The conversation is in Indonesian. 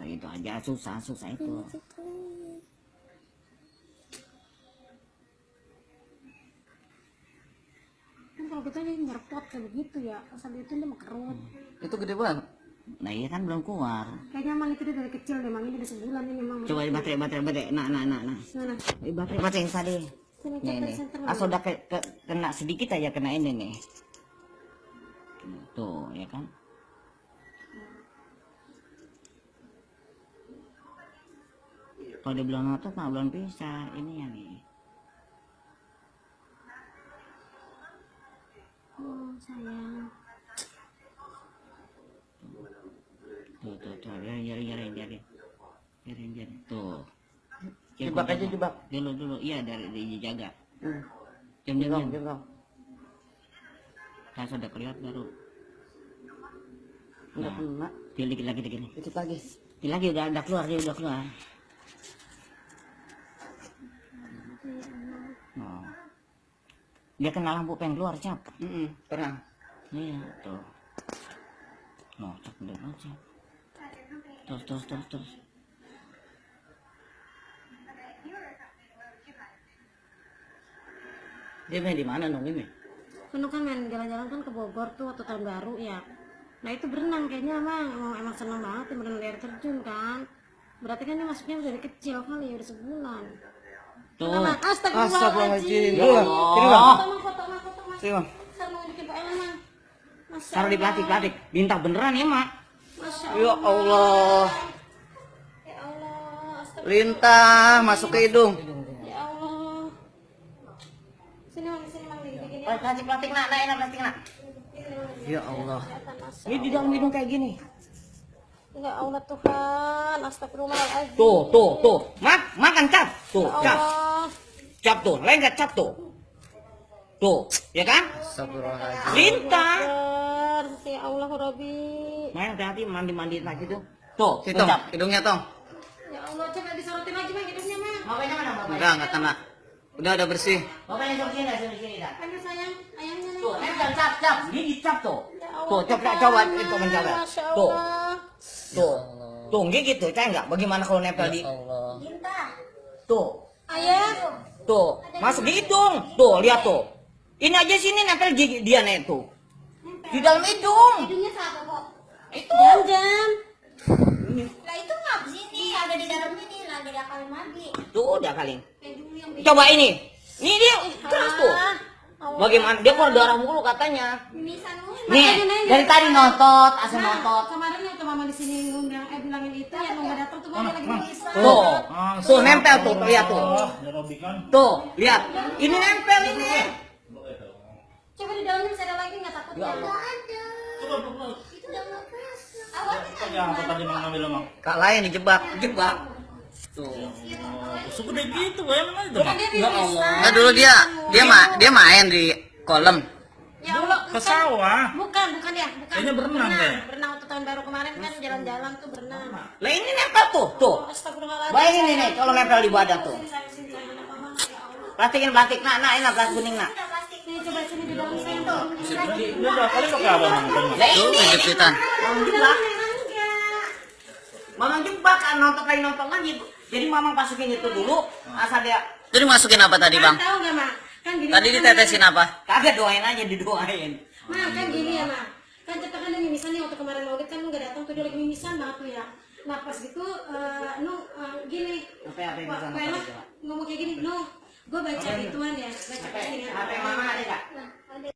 itu aja susah itu. Kan kalau kita ini nyerpot kayak begitu ya, asal itu dia kerut. Itu gede banget. Nah iya kan belum keluar. Kayaknya emang itu dia dari kecil deh, emang ini udah sebulan ini emang. Coba baterai. Nah. Mana? Baterai yang tadi. Sini Nih. Asal udah kena sedikit aja kena ini nih. Tuh ya kan. Kalau dia belum ngotot mah belum bisa ini ya nih. Oh sayang. Tuh jari. Tuh. Jebak aja jebak. Dulu. Iya dari dijaga. Jam. Pas udah kelihatan baru. Enggak kena. Dikit lagi. Dikit lagi. Dikit lagi udah keluar dia udah keluar. Oh. Dia kena lampu pengen keluar cap. Pernah. Iya tuh. Noh cap udah aja. Terus. Dia main di mana dong ini? Kan kan main jalan-jalan kan ke Bogor tuh waktu tahun baru ya. Nah itu berenang kayaknya emang senang banget ya berenang di air terjun kan. Berarti kan dia masuknya udah dari kecil kali ya udah sebulan. Tuh. Astagfirullahaladzim. Ya Allah. Sini bang. Foto Mas. Sini bang. Saya mau bikin Pak Elma. Masya Taruh di Allah. plastik. Bintang beneran ya mak. Masya Ya Allah. Ya Allah. Astagfirullah. Lintah masuk ke hidung. Ya Allah. Sini mang dibikin ya. Plastik nak, enak plastik nak. Ya Allah. Ini di dalam hidung kayak gini. Ya Allah Tuhan. Astagfirullahaladzim. Tuh. Makan cap. Tuh, Ya cap. Allah. Cap tuh, lengket cap tuh. Tuh, ya kan? Astagfirullahaladzim. Lintah. Ya Allah Rabbi. Main hati-hati mandi lagi tuh. Tuh, Situ, cap. hidungnya tong. Ya Allah coba disorotin lagi bang hidungnya mah. Bapaknya mana bapaknya? Enggak kena. Udah bersih. Bapaknya sini dah. Ayo sayang, ayahnya nih. Tuh, nempel cap. Gigi cap tuh. Ya Allah, Tuh, coba itu menjaga. Masya Tuh. Allah. Tuh, gigi tuh, cah enggak? Bagaimana kalau nempel di Allah. tuh. Ayah. Tuh, masuk di hidung. Tuh, lihat tuh. Ini aja sini nempel gigi dia nih tuh. Di dalam hidung. Hidungnya siapa kok? Itu. Jam. Lah itu ngap sini ada di dalam ini lagi ada kali mandi. Tuh, udah kali. Kayak dulu yang Coba ini. Ini dia keras tuh. Allah. Bagaimana? Dia keluar darah mulu katanya. Mimisan mulu. Nih, dari tadi nontot, asal nontot. Kemarin waktu mama di sini ngundang bilangin itu yang mau datang tuh mama lagi bisa. Tuh nempel tuh, lihat tuh. Tuh, lihat. Ini nempel ini. Coba di dalamnya masih ada lagi nggak takutnya? Enggak ada. Itu udah nggak kerasa. Awalnya Apa tadi mang ngambil mang? Kak lain dijebak. Tuh. Segede gitu emang itu mang. Ya Allah. Nah dulu dia main di kolam. Ya Allah. Ke sawah. Bukan ya. Kayaknya berenang deh. Berenang waktu tahun baru kemarin kan jalan-jalan tuh berenang. Lah ini nempel tuh, tuh. Astagfirullahaladzim. Bayangin ini kalau nempel di badan tuh. Sini, anak mama. Ya Allah. Plastik, nah, ini plastik kuning nak. Nih coba sini di dalam sini tuh. Udah berapa kali pakai apa mang? Lah Tuh ini. kejepitan. Di dalam enggak. Mamang jebak kan nonton lagi. Jadi mamang masukin itu dulu, asal dia Jadi masukin apa tadi bang? Tahu nggak mak? Kan gini. Tadi ditetesin apa? kagak doain aja didoain. Mak kan gini ya mak. Kan kita kan ada mimisan nih waktu kemarin maulid kan lu nggak datang tuh dia lagi mimisan banget tuh ya. Nah pas gitu, gini. Apa yang bisa Pak Enak ngomong kayak gini, gue baca gituan ya, baca Apa yang mama ada enggak? Nah, ada.